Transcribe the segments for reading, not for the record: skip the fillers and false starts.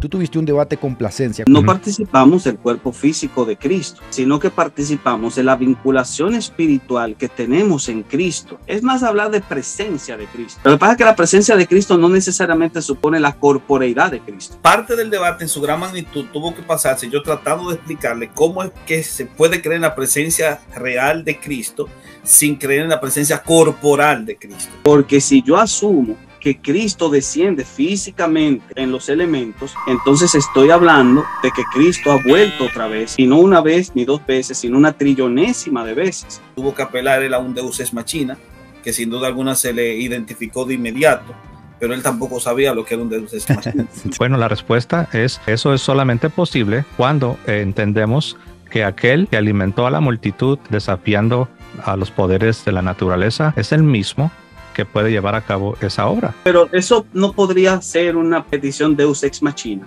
Tú tuviste un debate con Plasencia. No participamos del cuerpo físico de Cristo, sino que participamos de la vinculación espiritual que tenemos en Cristo. Es más hablar de presencia de Cristo. Lo que pasa es que la presencia de Cristo no necesariamente supone la corporeidad de Cristo. Parte del debate en su gran magnitud tuvo que pasarse yo tratando de explicarle cómo es que se puede creer en la presencia real de Cristo sin creer en la presencia corporal de Cristo. Porque si yo asumo que Cristo desciende físicamente en los elementos, entonces estoy hablando de que Cristo ha vuelto otra vez, y no una vez ni dos veces, sino una trillonésima de veces. Tuvo que apelar él a un Deus ex machina, que sin duda alguna se le identificó de inmediato, pero él tampoco sabía lo que era un Deus ex machina. Bueno, la respuesta es, eso es solamente posible cuando entendemos que aquel que alimentó a la multitud desafiando a los poderes de la naturaleza es el mismo que puede llevar a cabo esa obra. Pero eso no podría ser una petición Deus ex machina.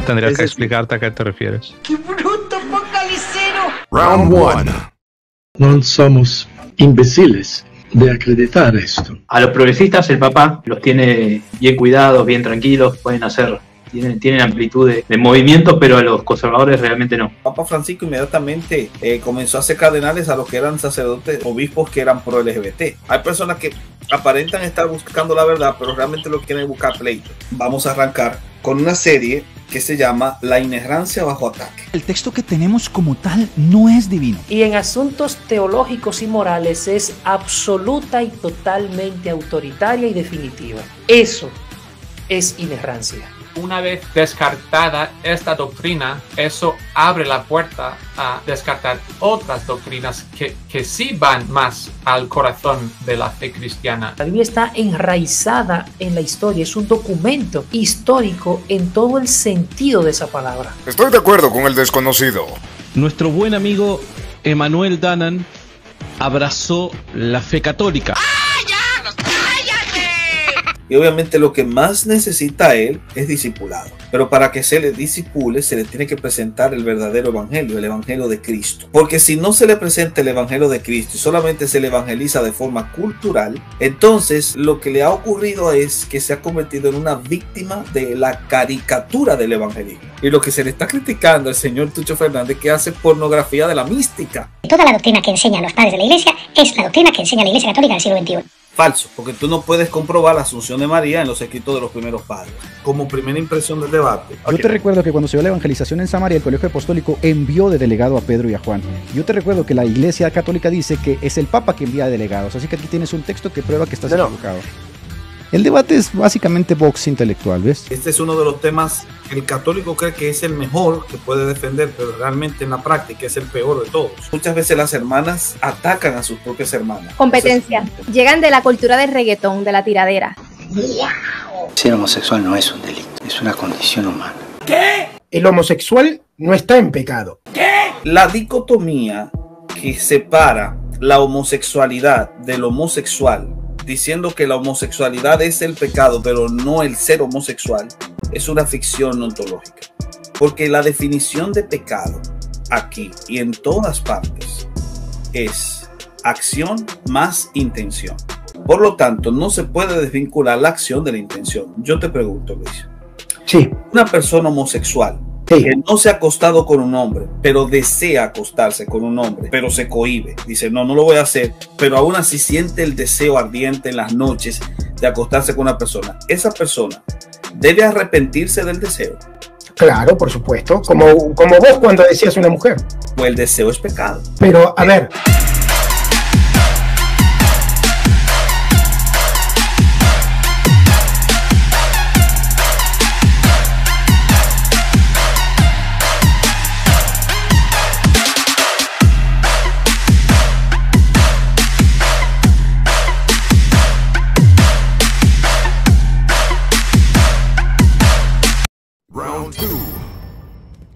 Tendría que explicarte a qué te refieres. ¡Qué bruto focalicero! Round 1. No somos imbéciles de acreditar esto. A los progresistas el Papa los tiene bien cuidados, bien tranquilos, pueden hacer... Tienen amplitud de movimiento, pero a los conservadores realmente no. Papa Francisco inmediatamente comenzó a hacer cardenales a los que eran sacerdotes, obispos que eran pro LGBT. Hay personas que aparentan estar buscando la verdad, pero realmente lo que quieren es buscar pleito. Vamos a arrancar con una serie que se llama La inerrancia bajo ataque. El texto que tenemos como tal no es divino. Y en asuntos teológicos y morales es absoluta y totalmente autoritaria y definitiva. Eso es inerrancia. Una vez descartada esta doctrina, eso abre la puerta a descartar otras doctrinas que sí van más al corazón de la fe cristiana. La Biblia está enraizada en la historia, es un documento histórico en todo el sentido de esa palabra. Estoy de acuerdo con el desconocido. Nuestro buen amigo Emanuel Danan abrazó la fe católica. Y obviamente lo que más necesita él es discipulado. Pero para que se le disipule, se le tiene que presentar el verdadero evangelio, el evangelio de Cristo. Porque si no se le presenta el evangelio de Cristo y solamente se le evangeliza de forma cultural, entonces lo que le ha ocurrido es que se ha convertido en una víctima de la caricatura del evangelismo. Y lo que se le está criticando al señor Tucho Fernández es que hace pornografía de la mística. Toda la doctrina que enseñan los padres de la Iglesia es la doctrina que enseña la Iglesia Católica del siglo XXI. Falso, porque tú no puedes comprobar la asunción de María en los escritos de los primeros padres. Como primera impresión del debate. Yo te recuerdo que cuando se dio la evangelización en Samaria, el Colegio Apostólico envió de delegado a Pedro y a Juan. Yo te recuerdo que la Iglesia Católica dice que es el Papa que envía delegados, así que aquí tienes un texto que prueba que estás equivocado. El debate es básicamente box intelectual, ¿ves? Este es uno de los temas que el católico cree que es el mejor que puede defender, pero realmente en la práctica es el peor de todos. Muchas veces las hermanas atacan a sus propias hermanas. Competencia. Llegan de la cultura del reggaetón, de la tiradera. Ser homosexual no es un delito, es una condición humana. ¿Qué? El homosexual no está en pecado. ¿Qué? La dicotomía que separa la homosexualidad del homosexual, diciendo que la homosexualidad es el pecado, pero no el ser homosexual, es una ficción ontológica. Porque la definición de pecado, aquí y en todas partes, es acción más intención. Por lo tanto, no se puede desvincular la acción de la intención. Yo te pregunto, Luis. Sí. Una persona homosexual que no se ha acostado con un hombre, pero desea acostarse con un hombre, pero se cohíbe, dice no lo voy a hacer, pero aún así siente el deseo ardiente en las noches de acostarse con una persona. Esa persona debe arrepentirse del deseo. Claro, por supuesto, como vos cuando decías una mujer. Pues el deseo es pecado. Pero a ver,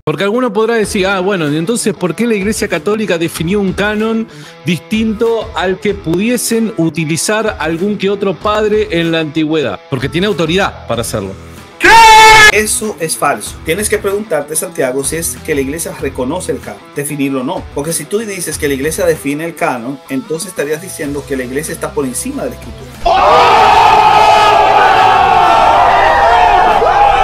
porque alguno podrá decir, bueno, entonces, ¿por qué la Iglesia Católica definió un canon distinto al que pudiesen utilizar algún que otro padre en la antigüedad? Porque tiene autoridad para hacerlo. Eso es falso. Tienes que preguntarte, Santiago, si es que la iglesia reconoce el canon, definirlo o no. Porque si tú dices que la iglesia define el canon, entonces estarías diciendo que la iglesia está por encima de la escritura.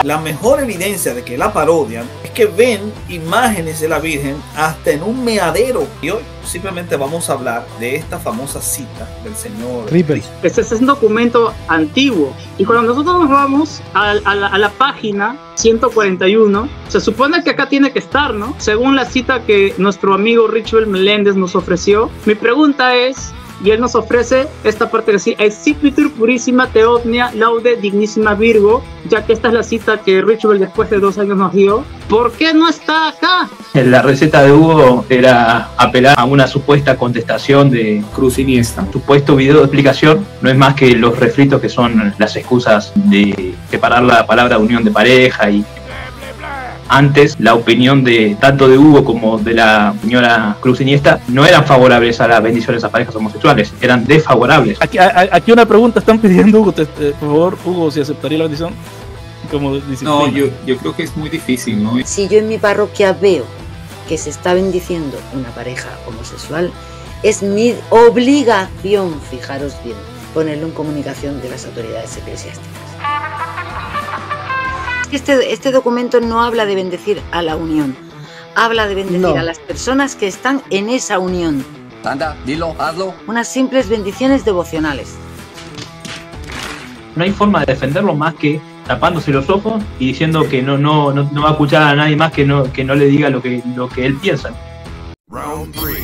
La mejor evidencia de que la parodian es que ven imágenes de la Virgen hasta en un meadero. Y hoy simplemente vamos a hablar de esta famosa cita del Señor. Este es un documento antiguo. Y cuando nosotros nos vamos a la página 141, se supone que acá tiene que estar, ¿no? Según la cita que nuestro amigo Richbel Meléndez nos ofreció. Mi pregunta es... Y él nos ofrece esta parte de decir, Excipitur Purissima Theotnia Laude Dignissima Virgo, ya que esta es la cita que Richbel después de 2 años nos dio. ¿Por qué no está acá? La receta de Hugo era apelar a una supuesta contestación de Cruz Iniesta. Supuesto video de explicación no es más que los refritos que son las excusas de separar la palabra unión de pareja y... Antes, la opinión de tanto de Hugo como de la señora Cruz Iniesta no eran favorables a las bendiciones a parejas homosexuales, eran desfavorables. Aquí una pregunta están pidiendo, Hugo, por favor, Hugo, si aceptaría la bendición como disciplina. No, yo creo que es muy difícil, ¿no? Si yo en mi parroquia veo que se está bendiciendo una pareja homosexual, es mi obligación, fijaros bien, ponerlo en comunicación de las autoridades eclesiásticas. Este documento no habla de bendecir a la unión, habla de bendecir a las personas que están en esa unión. Anda, dilo, hazlo. Unas simples bendiciones devocionales. No hay forma de defenderlo más que tapándose los ojos y diciendo que no va a escuchar a nadie más que no le diga lo que él piensa. Round 3.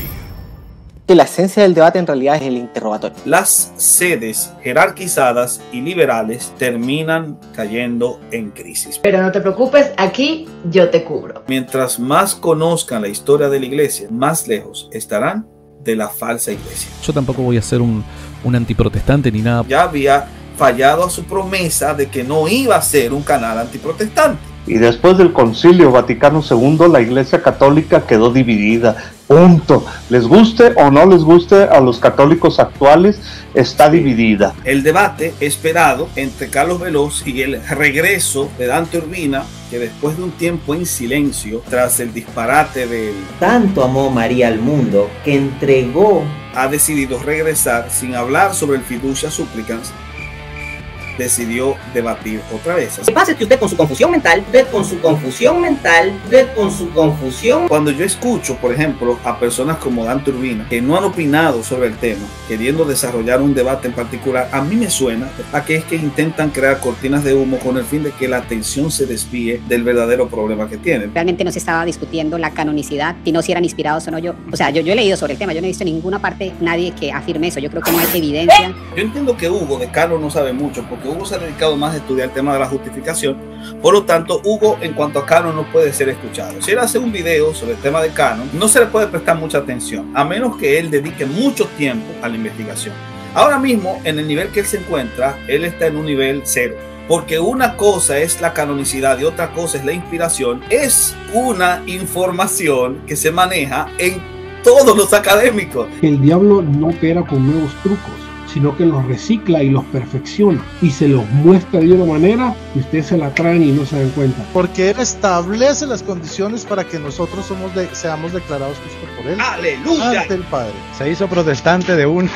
Que la esencia del debate en realidad es el interrogatorio. Las sedes jerarquizadas y liberales terminan cayendo en crisis. Pero no te preocupes, aquí yo te cubro. Mientras más conozcan la historia de la iglesia, más lejos estarán de la falsa iglesia. Yo tampoco voy a ser un antiprotestante ni nada. Ya había fallado a su promesa de que no iba a ser un canal antiprotestante. Y después del Concilio Vaticano II, la Iglesia Católica quedó dividida. Punto. Les guste o no les guste a los católicos actuales, está dividida. El debate esperado entre Carlos Veloz y el regreso de Dante Urbina, que después de un tiempo en silencio, tras el disparate del... Tanto amó María al mundo que entregó... Ha decidido regresar sin hablar sobre el fiducia supplicans. Decidió debatir otra vez. Lo que pasa es que usted con su confusión mental, Cuando yo escucho, por ejemplo, a personas como Dante Urbina, que no han opinado sobre el tema, queriendo desarrollar un debate en particular, a mí me suena a que es que intentan crear cortinas de humo con el fin de que la atención se desvíe del verdadero problema que tienen. Realmente no se estaba discutiendo la canonicidad, sino si eran inspirados o no. Yo he leído sobre el tema, yo no he visto en ninguna parte nadie que afirme eso. Yo creo que no hay evidencia. Yo entiendo que Hugo de Carlos no sabe mucho, porque Hugo se ha dedicado más a estudiar el tema de la justificación. Por lo tanto, Hugo en cuanto a canon no puede ser escuchado. Si él hace un video sobre el tema de canon, no se le puede prestar mucha atención, a menos que él dedique mucho tiempo a la investigación. Ahora mismo, en el nivel que él se encuentra, él está en un nivel 0. Porque una cosa es la canonicidad y otra cosa es la inspiración. Es una información que se maneja en todos los académicos. El diablo no opera con nuevos trucos, sino que los recicla y los perfecciona y se los muestra de una manera que ustedes se la traen y no se dan cuenta. Porque Él establece las condiciones para que nosotros seamos declarados justos por Él. ¡Aleluya! Ante el Padre. Se hizo protestante de un...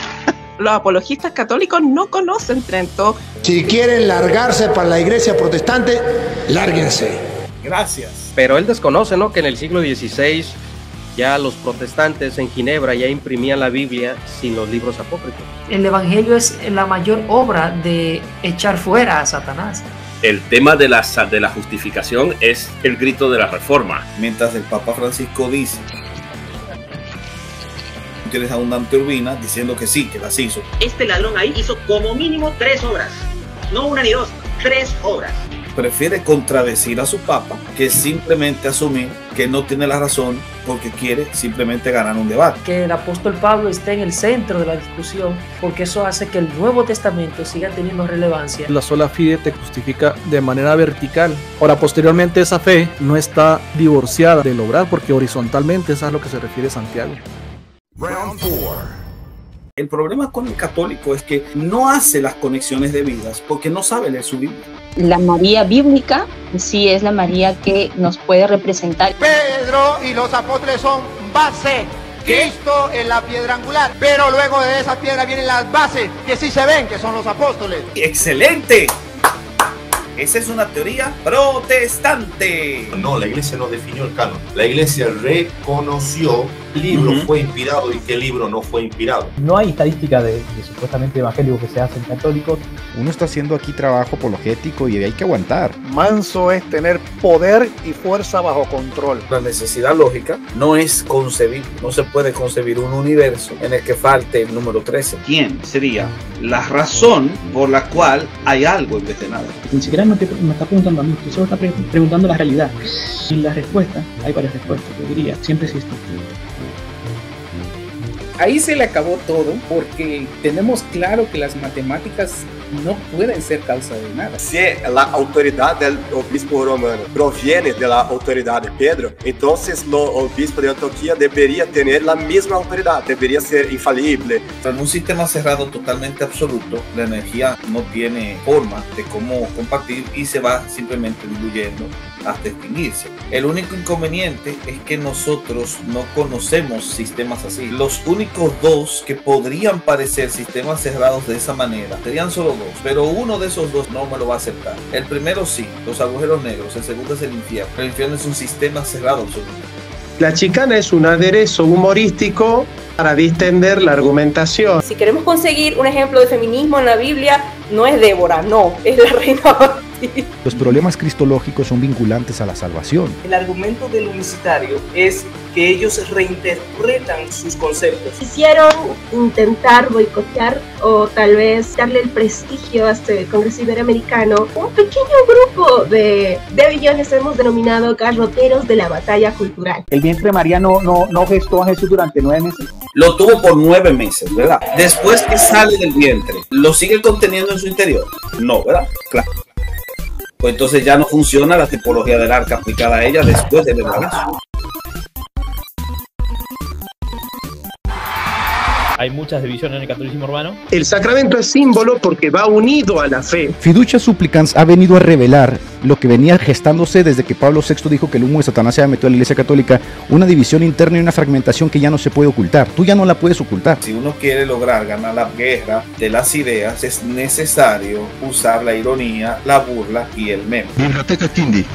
Los apologistas católicos no conocen Trento. Si quieren largarse para la iglesia protestante, lárguense. Gracias. Pero él desconoce, ¿no?, que en el siglo XVI ya los protestantes en Ginebra ya imprimían la Biblia sin los libros apócrifos. El Evangelio es la mayor obra de echar fuera a Satanás. El tema de la justificación es el grito de la Reforma. Mientras el Papa Francisco dice, tienes a un Dante Urbina diciendo que sí, que las hizo. Este ladrón ahí hizo como mínimo 3 obras, no una ni dos, 3 obras. Prefiere contradecir a su papa que simplemente asumir que no tiene la razón porque quiere simplemente ganar un debate. Que el apóstol Pablo esté en el centro de la discusión, porque eso hace que el Nuevo Testamento siga teniendo relevancia. La sola fide te justifica de manera vertical. Ahora, posteriormente, esa fe no está divorciada del obrar, porque horizontalmente es a lo que se refiere Santiago. Round 4. El problema con el católico es que no hace las conexiones debidas porque no sabe leer su Biblia. La María bíblica sí es la María que nos puede representar. Pedro y los apóstoles son base. Cristo es la piedra angular, pero luego de esa piedra vienen las bases que sí se ven, que son los apóstoles. ¡Excelente! Esa es una teoría protestante. No, la iglesia no definió el canon. La iglesia reconoció qué libro fue inspirado y qué libro no fue inspirado. No hay estadística de supuestamente evangélicos que se hacen católicos. Uno está haciendo aquí trabajo apologético y hay que aguantar. Manso es tener poder y fuerza bajo control. La necesidad lógica no es concebir, no se puede concebir un universo en el que falte el número 13. ¿Quién sería la razón por la cual hay algo en vez de nada? Ni siquiera me está preguntando a mí, usted solo está preguntando la realidad. Y la respuesta, hay varias respuestas, yo diría, siempre existe. Ahí se le acabó todo porque tenemos claro que las matemáticas no pueden ser causa de nada. Si la autoridad del obispo romano proviene de la autoridad de Pedro, entonces el obispo de Antioquía debería tener la misma autoridad, debería ser infalible. En un sistema cerrado totalmente absoluto, la energía no tiene forma de cómo compartir y se va simplemente diluyendo hasta extinguirse. El único inconveniente es que nosotros no conocemos sistemas así. Los únicos dos que podrían parecer sistemas cerrados de esa manera serían solo dos, pero uno de esos dos no me lo va a aceptar. El primero sí, los agujeros negros. El segundo es el infierno. El infierno es un sistema cerrado absoluto. La chicana es un aderezo humorístico para distender la argumentación. Si queremos conseguir un ejemplo de feminismo en la Biblia, no es Débora, no, es la reina Basti. Los problemas cristológicos son vinculantes a la salvación. El argumento del unicitario es que ellos reinterpretan sus conceptos. Quisieron intentar boicotear o tal vez darle el prestigio a este Congreso Iberoamericano. Un pequeño grupo de billones hemos denominado garroteros de la batalla cultural. El vientre de María no gestó a Jesús durante 9 meses. Lo tuvo por 9 meses, ¿verdad? Después que sale del vientre, ¿lo sigue conteniendo en su interior? No, ¿verdad? Claro. Pues entonces ya no funciona la tipología del arca aplicada a ella después del embarazo. Hay muchas divisiones en el catolicismo romano. El sacramento es símbolo porque va unido a la fe. Fiducia Supplicans ha venido a revelar lo que venía gestándose desde que Pablo VI dijo que el humo de Satanás se había metido a la Iglesia Católica, una división interna y una fragmentación que ya no se puede ocultar. Tú ya no la puedes ocultar. Si uno quiere lograr ganar la guerra de las ideas, es necesario usar la ironía, la burla y el meme. Biblioteca Kindi.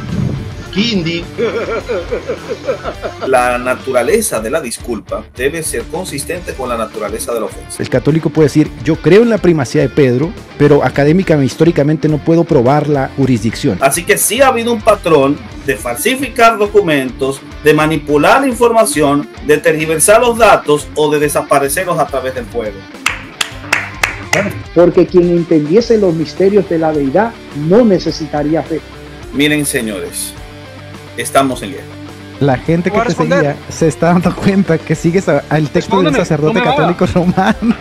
La naturaleza de la disculpa debe ser consistente con la naturaleza de la ofensa. El católico puede decir, yo creo en la primacía de Pedro, pero académicamente, históricamente no puedo probar la jurisdicción. Así que sí ha habido un patrón de falsificar documentos, de manipular información, de tergiversar los datos o de desaparecerlos a través del fuego. Porque quien entendiese los misterios de la deidad no necesitaría fe. Miren, señores, estamos en guerra. La gente que te seguía se está dando cuenta que sigues al texto del sacerdote católico romano.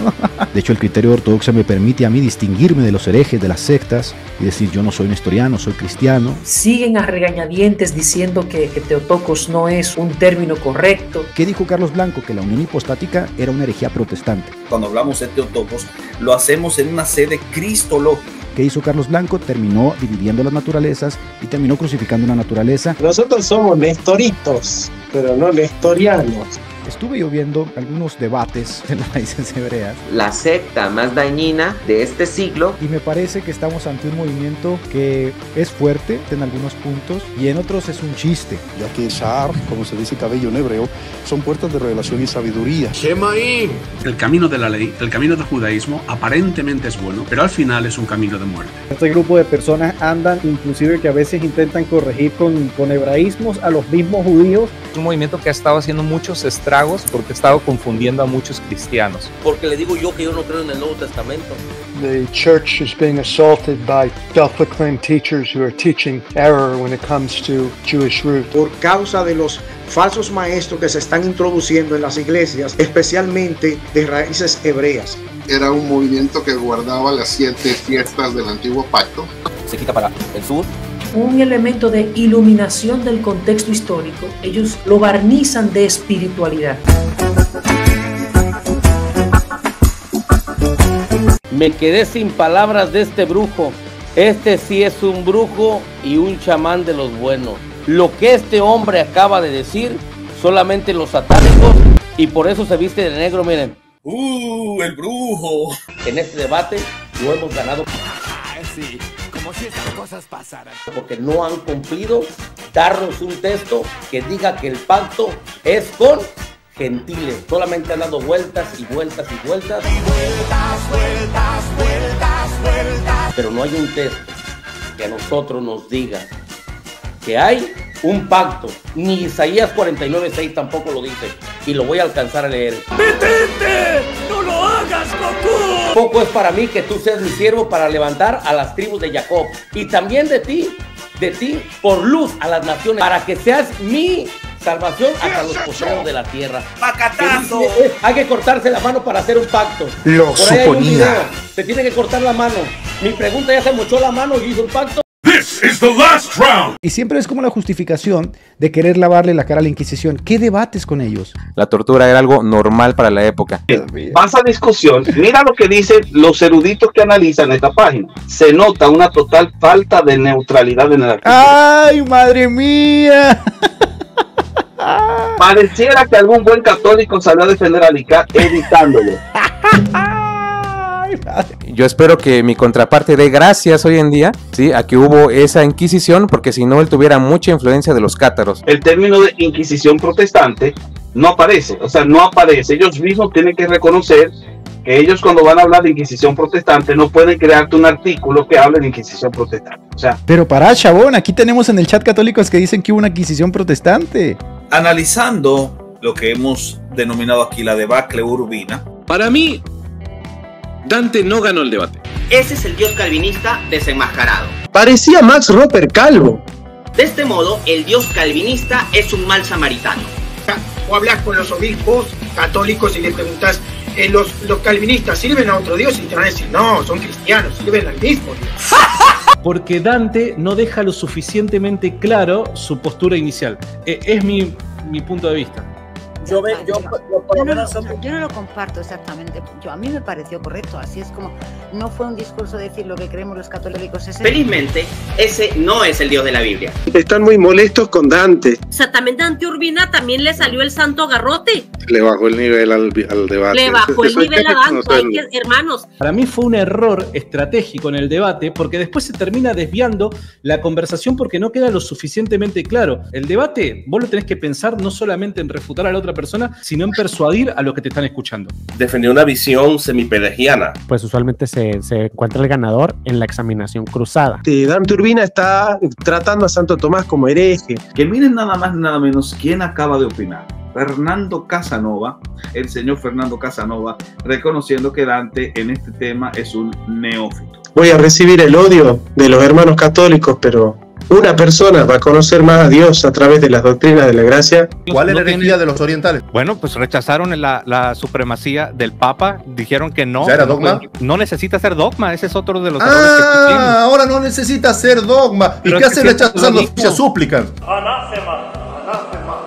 De hecho, el criterio ortodoxo me permite a mí distinguirme de los herejes, de las sectas, y decir yo no soy nestoriano, soy cristiano. Siguen a regañadientes diciendo que Teotocos no es un término correcto. ¿Qué dijo Carlos Blanco? Que la unión hipostática era una herejía protestante. Cuando hablamos de Teotocos, lo hacemos en una sede cristológica. ¿Qué hizo Carlos Blanco? Terminó dividiendo las naturalezas y terminó crucificando una naturaleza. Nosotros somos nestoritos, pero no nestorianos. Estuve yo viendo algunos debates en las raíces hebreas. La secta más dañina de este siglo. Y me parece que estamos ante un movimiento que es fuerte en algunos puntos y en otros es un chiste. Ya que Sha'ar, como se dice cabello en hebreo, son puertas de revelación y sabiduría. Shemaim. El camino de la ley, el camino del judaísmo, aparentemente es bueno, pero al final es un camino de muerte. Este grupo de personas andan, inclusive que a veces intentan corregir con hebraísmos a los mismos judíos. Es un movimiento que ha estado haciendo muchos estragos porque ha estado confundiendo a muchos cristianos. Porque le digo yo que yo no creo en el Nuevo Testamento. The church is being assaulted by self-proclaimed teachers who are teaching error when it comes to Jewish roots. Por causa de los falsos maestros que se están introduciendo en las iglesias, especialmente de raíces hebreas. Era un movimiento que guardaba las 7 fiestas del antiguo pacto. Se quita para el sur. Un elemento de iluminación del contexto histórico, ellos lo barnizan de espiritualidad. Me quedé sin palabras de este brujo. Este sí es un brujo y un chamán de los buenos. Lo que este hombre acaba de decir, solamente los satánicos, y por eso se viste de negro, miren. El brujo. En este debate lo hemos ganado. Sí, como si estas cosas pasaran. Porque no han cumplido darnos un texto que diga que el pacto es con gentiles. Solamente han dado vueltas y vueltas y vueltas. Pero no hay un texto que a nosotros nos diga que hay un pacto. Ni Isaías 49:6 tampoco lo dice. Y lo voy a alcanzar a leer. ¡Detente! ¡No lo hagas, Goku! Poco es para mí que tú seas mi siervo para levantar a las tribus de Jacob. Y también de ti por luz a las naciones, para que seas mi salvación hasta los postreros de la tierra. ¡Macatazo! Hay que cortarse la mano para hacer un pacto. Lo Por ahí hay un suponía. video. Se tiene que cortar la mano. Mi pregunta, ¿ya se mochó la mano y hizo un pacto? This is the last round. Y siempre es como la justificación de querer lavarle la cara a la Inquisición. ¿Qué debates con ellos? La tortura era algo normal para la época. Pasa discusión. Mira lo que dicen los eruditos que analizan esta página. Se nota una total falta de neutralidad en el artículo. ¡Ay, madre mía! Pareciera que algún buen católico salió a defender a Licá editándolo. Yo espero que mi contraparte dé gracias hoy en día, ¿sí?, a que hubo esa Inquisición, porque si no él tuviera mucha influencia de los cátaros. El término de Inquisición protestante no aparece, o sea, no aparece. Ellos mismos tienen que reconocer que ellos, cuando van a hablar de Inquisición protestante, no pueden crearte un artículo que hable de Inquisición protestante. O sea, pero pará, chabón, aquí tenemos en el chat católicos que dicen que hubo una Inquisición protestante. Analizando lo que hemos denominado aquí la debacle urbina. Para mí, Dante no ganó el debate. Ese es el dios calvinista desenmascarado. Parecía Max Roper calvo. De este modo, el dios calvinista es un mal samaritano. O hablas con los obispos católicos y le preguntas, los calvinistas sirven a otro dios, y te van a decir, no, son cristianos, sirven al mismo Dios. Porque Dante no deja lo suficientemente claro su postura inicial. Es mi punto de vista. Yo no lo comparto exactamente. A mí me pareció correcto. Así es como no fue un discurso de decir lo que creemos los católicos. Felizmente, ese no es el dios de la Biblia. Están muy molestos con Dante. Exactamente, a Dante Urbina también le salió el santo garrote. Le bajó el nivel al debate. Le bajó el nivel a Dante, hermanos. Para mí fue un error estratégico en el debate, porque después se termina desviando la conversación porque no queda lo suficientemente claro. El debate, vos lo tenés que pensar no solamente en refutar a la otra persona, sino en persuadir a los que te están escuchando. Defendió una visión semipelagiana. Pues usualmente se encuentra el ganador en la examinación cruzada. Dante Urbina está tratando a Santo Tomás como hereje. Que miren nada más nada menos quién acaba de opinar. Fernando Casanova, el señor Fernando Casanova, reconociendo que Dante en este tema es un neófito. Voy a recibir el odio de los hermanos católicos, pero una persona va a conocer más a Dios a través de las doctrinas de la gracia. ¿Cuál es la herejía de los orientales? Bueno, pues rechazaron la supremacía del Papa, dijeron que no. ¿Ya era dogma? No necesita ser dogma, ese es otro de los errores que pusimos. Ahora no necesita ser dogma. ¿Y qué hacen rechazando fichas súplicas?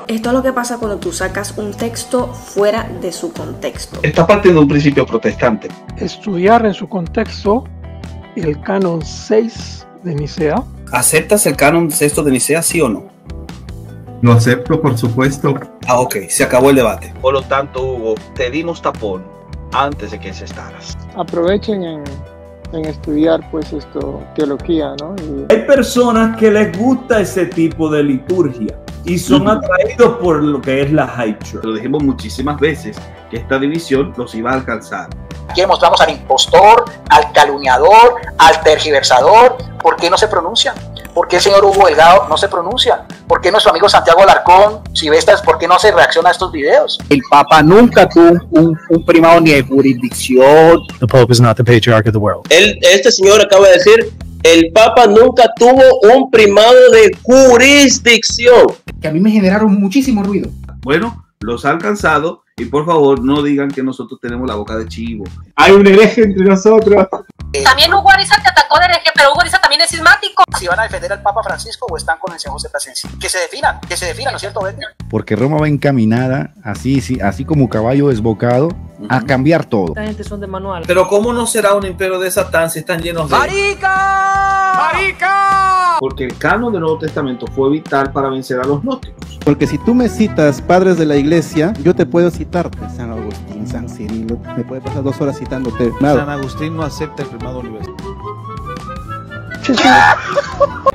Esto es lo que pasa cuando tú sacas un texto fuera de su contexto. está partiendo de un principio protestante. Estudiar en su contexto el canon 6 de Nicea. ¿Aceptas el canon sexto de Nicea, sí o no? Lo acepto, por supuesto. Ah, ok, se acabó el debate. Por lo tanto, Hugo, te dimos tapón antes de que encestaras. Aprovechen en estudiar pues teología, ¿no? Hay personas que les gusta ese tipo de liturgia y son atraídos por lo que es la high church. Lo dijimos muchísimas veces que esta división los iba a alcanzar. Aquí mostramos al impostor, al calumniador, al tergiversador. ¿Por qué no se pronuncian? ¿Por qué el señor Hugo Delgado no se pronuncia? ¿Por qué nuestro amigo Santiago Alarcón, si ves, por qué no se reacciona a estos videos? El Papa nunca tuvo un primado ni de jurisdicción. The Pope is not the patriarch of the world. Este señor acaba de decir, el Papa nunca tuvo un primado de jurisdicción. Que a mí me generaron muchísimo ruido. Bueno, los ha alcanzado y por favor no digan que nosotros tenemos la boca de chivo. Hay un hereje entre nosotros. También Hugo Ariza te atacó de hereje, pero Hugo Ariza también es cismático. Si van a defender al Papa Francisco o están con el señor José Plasencia. Que se definan, ¿no es cierto, Betty? Porque Roma va encaminada, así como caballo desbocado, a cambiar todo. Esta gente son de manual. Pero ¿cómo no será un imperio de Satán si están llenos de... ¡Marica! ¡Marica! Porque el canon del Nuevo Testamento fue vital para vencer a los gnósticos. Porque si tú me citas padres de la iglesia, yo te puedo citarte San Agustín, San Cirilo, me puede pasar 2 horas citándote. Nada. San Agustín no acepta el primado universal.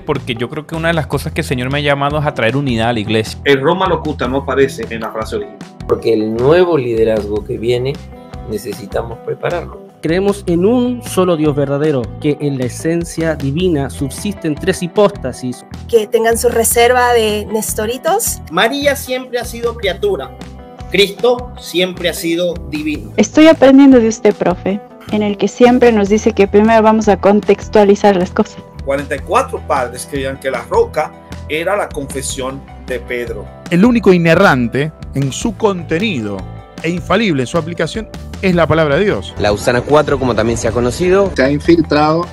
Porque yo creo que una de las cosas que el Señor me ha llamado es a traer unidad a la iglesia. El Roma locuta no aparece en la frase original. Porque el nuevo liderazgo que viene necesitamos prepararlo. Creemos en un solo Dios verdadero, que en la esencia divina subsisten 3 hipóstasis. Que tengan su reserva de nestoritos. María siempre ha sido criatura, Cristo siempre ha sido divino. Estoy aprendiendo de usted, profe, en el que siempre nos dice que primero vamos a contextualizar las cosas. 44 padres creían que la roca era la confesión de Pedro. El único inerrante en su contenido e infalible en su aplicación es la palabra de Dios. La Lausana 4, como también se ha conocido, se ha infiltrado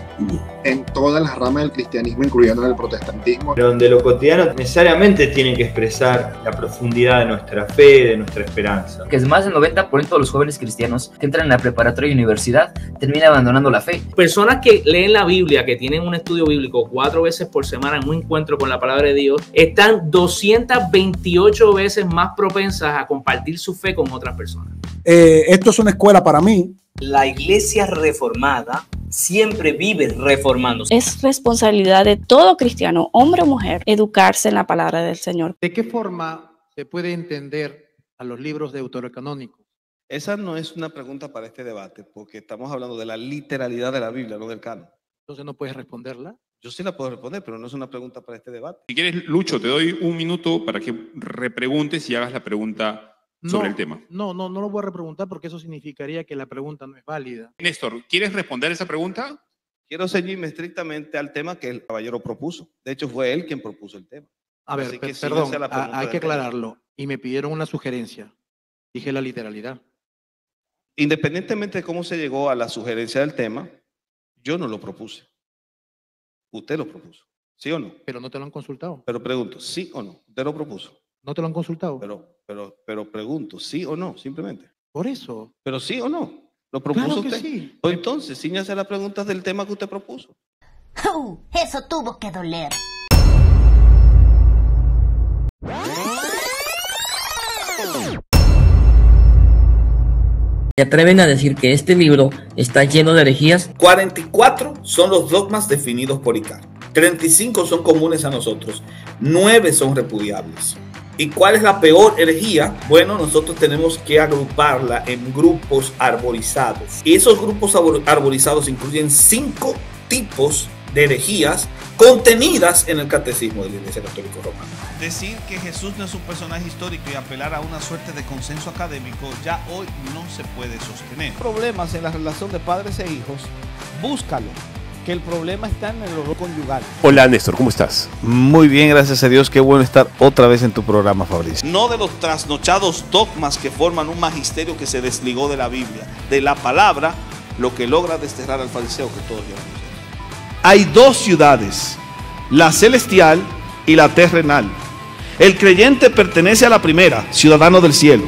en todas las ramas del cristianismo, incluyendo en el protestantismo. Donde lo cotidiano necesariamente tiene que expresar la profundidad de nuestra fe, de nuestra esperanza. Que es más del 90% de los jóvenes cristianos que entran en la preparatoria y universidad terminan abandonando la fe. Personas que leen la Biblia, que tienen un estudio bíblico 4 veces por semana en un encuentro con la palabra de Dios, están 228 veces más propensas a compartir su fe con otras personas. Esto es una escuela para mí. La iglesia reformada siempre vive reformándose. Es responsabilidad de todo cristiano, hombre o mujer, educarse en la palabra del Señor. ¿De qué forma se puede entender a los libros deuterocanónicos? Esa no es una pregunta para este debate, porque estamos hablando de la literalidad de la Biblia, no del canon. Entonces no puedes responderla. Yo sí la puedo responder, pero no es una pregunta para este debate. Si quieres, Lucho, te doy un minuto para que repreguntes y hagas la pregunta sobre el tema. No lo voy a repreguntar porque eso significaría que la pregunta no es válida. Néstor, ¿quieres responder esa pregunta? Quiero ceñirme estrictamente al tema que el caballero propuso. De hecho, fue él quien propuso el tema. A ver, perdón, hay que aclararlo. Y me pidieron una sugerencia. Dije la literalidad. Independientemente de cómo se llegó a la sugerencia del tema, yo no lo propuse. Usted lo propuso. ¿Sí o no? Pero no te lo han consultado. Pero pregunto, ¿sí o no? Usted lo propuso. ¿No te lo han consultado? Pero pregunto, ¿sí o no? Simplemente. Por eso. Pero sí o no. ¿Lo propuso claro usted? Sí. Pues entonces, ciñase las preguntas del tema que usted propuso. Eso tuvo que doler. ¿Se atreven a decir que este libro está lleno de herejías? 44 son los dogmas definidos por Icaro. 35 son comunes a nosotros. 9 son repudiables. ¿Y cuál es la peor herejía? Bueno, nosotros tenemos que agruparla en grupos arborizados. Y esos grupos arborizados incluyen 5 tipos de herejías contenidas en el catecismo de la Iglesia Católica Romana. Decir que Jesús no es un personaje histórico y apelar a una suerte de consenso académico ya hoy no se puede sostener. Problemas en la relación de padres e hijos, búscalo. Que el problema está en el horror conyugal. Hola Néstor, ¿cómo estás? Muy bien, gracias a Dios. Qué bueno estar otra vez en tu programa, Fabricio. No de los trasnochados dogmas que forman un magisterio que se desligó de la Biblia, de la palabra, lo que logra desterrar al fariseo que todos llevamos. Hay 2 ciudades, la celestial y la terrenal. El creyente pertenece a la primera, ciudadano del cielo,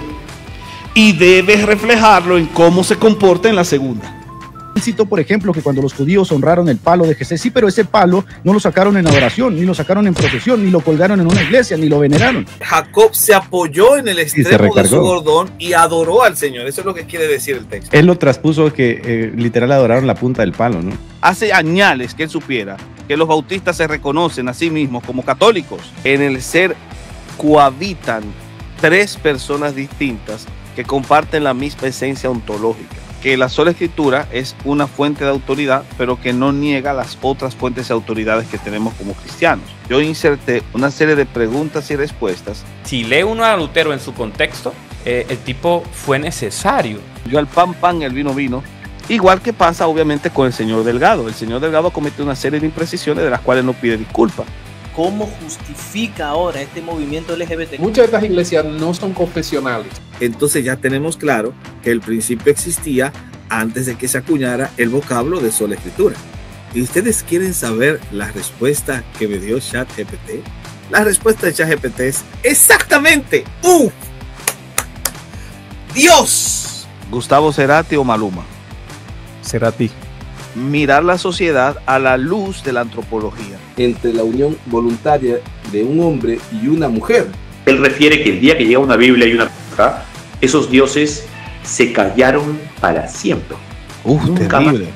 y debe reflejarlo en cómo se comporta en la segunda. Cito, por ejemplo, que cuando los judíos honraron el palo de Jesús, sí, pero ese palo no lo sacaron en adoración, ni lo sacaron en procesión, ni lo colgaron en una iglesia, ni lo veneraron. Jacob se apoyó en el extremo de su cordón y adoró al Señor. Eso es lo que quiere decir el texto. Él lo traspuso que literal adoraron la punta del palo, ¿no? Hace añales que él supiera que los bautistas se reconocen a sí mismos como católicos. En el ser cohabitan 3 personas distintas que comparten la misma esencia ontológica. Que la sola escritura es una fuente de autoridad, pero que no niega las otras fuentes de autoridades que tenemos como cristianos. Yo inserté una serie de preguntas y respuestas. Si lee uno a Lutero en su contexto, el tipo fue necesario. Yo al pan, el vino. Igual que pasa obviamente con el señor Delgado. El señor Delgado cometió una serie de imprecisiones de las cuales no pide disculpas. ¿Cómo justifica ahora este movimiento LGBT? Muchas de estas iglesias no son confesionales. Entonces ya tenemos claro que el principio existía antes de que se acuñara el vocablo de sola escritura. ¿Y ustedes quieren saber la respuesta que me dio ChatGPT? La respuesta de ChatGPT es exactamente Dios. Gustavo Cerati o Maluma. Cerati. Mirar la sociedad a la luz de la antropología. Entre la unión voluntaria de un hombre y una mujer. Él refiere que el día que llega una Biblia y una caja, esos dioses se callaron para siempre. Terrible.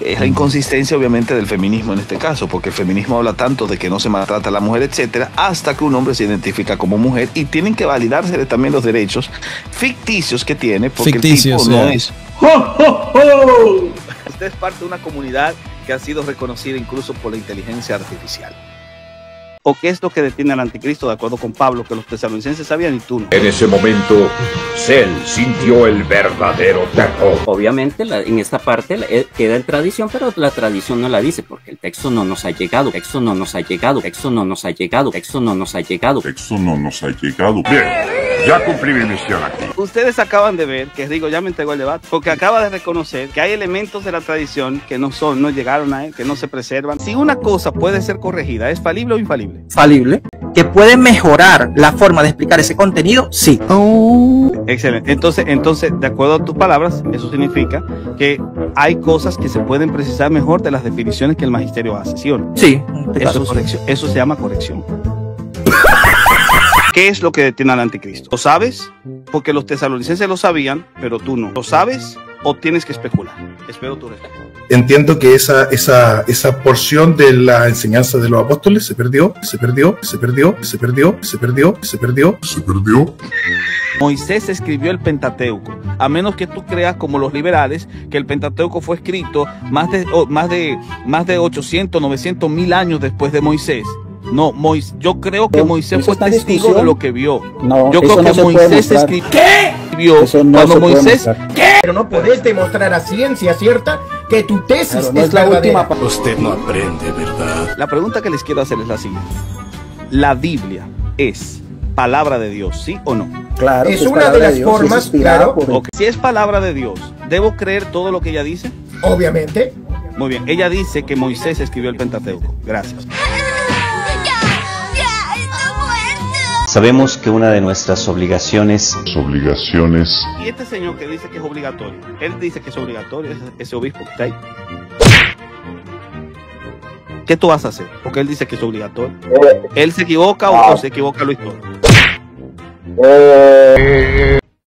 Es la inconsistencia obviamente del feminismo en este caso, porque el feminismo habla tanto de que no se maltrata a la mujer, etcétera, hasta que un hombre se identifica como mujer y tienen que validársele también los derechos ficticios que tiene, porque ficticios, el tipo no es. Usted es parte de una comunidad que ha sido reconocida incluso por la inteligencia artificial. ¿O qué es lo que detiene al anticristo, de acuerdo con Pablo, que los tesalonicenses sabían y tú no? En ese momento, Cell sintió el verdadero terror. Obviamente, en esta parte queda en tradición, pero la tradición no la dice, porque el texto no nos ha llegado, el texto no nos ha llegado, el texto no nos ha llegado, el texto no nos ha llegado. El texto no nos ha llegado. Bien, ya cumplí mi misión aquí. Ustedes acaban de ver que Rigo ya me entregó el debate, porque acaba de reconocer que hay elementos de la tradición que no llegaron a él, que no se preservan. Si una cosa puede ser corregida, ¿es falible o infalible? Falible, que puede mejorar la forma de explicar ese contenido, sí. Excelente. Entonces, de acuerdo a tus palabras, eso significa que hay cosas que se pueden precisar mejor de las definiciones que el magisterio hace, ¿sí o no? Sí. Eso es corrección. Eso se llama corrección. ¿Qué es lo que detiene al anticristo? ¿Lo sabes? Porque los tesalonicenses lo sabían, pero tú no. ¿Lo sabes o tienes que especular? Espero tu respuesta. Entiendo que esa porción de la enseñanza de los apóstoles se perdió. Moisés escribió el Pentateuco, a menos que tú creas, como los liberales, que el Pentateuco fue escrito más de 800, 900 mil años después de Moisés. No, yo creo que Moisés fue testigo de lo que vio. No, yo creo que Moisés escribió. ¿Qué? Cuando Moisés. ¿Qué? Pero no podés demostrar a ciencia cierta que tu tesis es la última. Usted no aprende, ¿verdad? La pregunta que les quiero hacer es la siguiente: ¿la Biblia es palabra de Dios, sí o no? Claro. Es una de las formas, claro. Okay. Si es palabra de Dios, ¿debo creer todo lo que ella dice? Obviamente. Muy bien. Ella dice que Moisés escribió el Pentateuco. Gracias. Sabemos que una de nuestras obligaciones... Y este señor que dice que es obligatorio, él dice que es obligatorio, ese obispo que está ahí. ¿Qué tú vas a hacer? Porque él dice que es obligatorio. ¿Él se equivoca o se equivoca Luis Toro?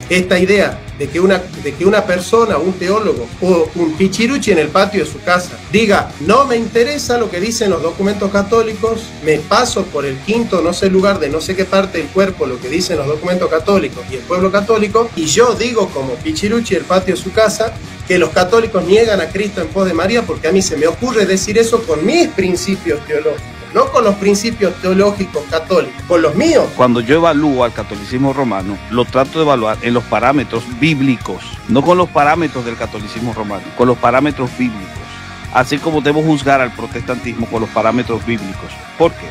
Esta idea de que una persona, un teólogo o un pichiruchi en el patio de su casa diga: no me interesa lo que dicen los documentos católicos, me paso por el quinto no sé lugar de no sé qué parte del cuerpo lo que dicen los documentos católicos y el pueblo católico, y yo digo como pichiruchi el patio de su casa que los católicos niegan a Cristo en pos de María, porque a mí se me ocurre decir eso con mis principios teológicos, no con los principios teológicos católicos, con los míos. Cuando yo evalúo al catolicismo romano, lo trato de evaluar en los parámetros bíblicos, no con los parámetros del catolicismo romano, con los parámetros bíblicos. Así como debo juzgar al protestantismo con los parámetros bíblicos. ¿Por qué?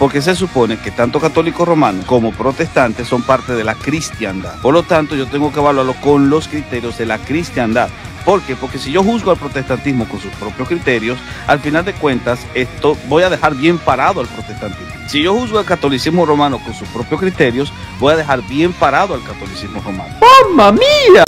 Porque se supone que tanto católicos romanos como protestantes son parte de la cristiandad. Por lo tanto, yo tengo que evaluarlo con los criterios de la cristiandad. ¿Por qué? Porque si yo juzgo al protestantismo con sus propios criterios, al final de cuentas, voy a dejar bien parado al protestantismo. Si yo juzgo al catolicismo romano con sus propios criterios, voy a dejar bien parado al catolicismo romano. ¡Mamma mía!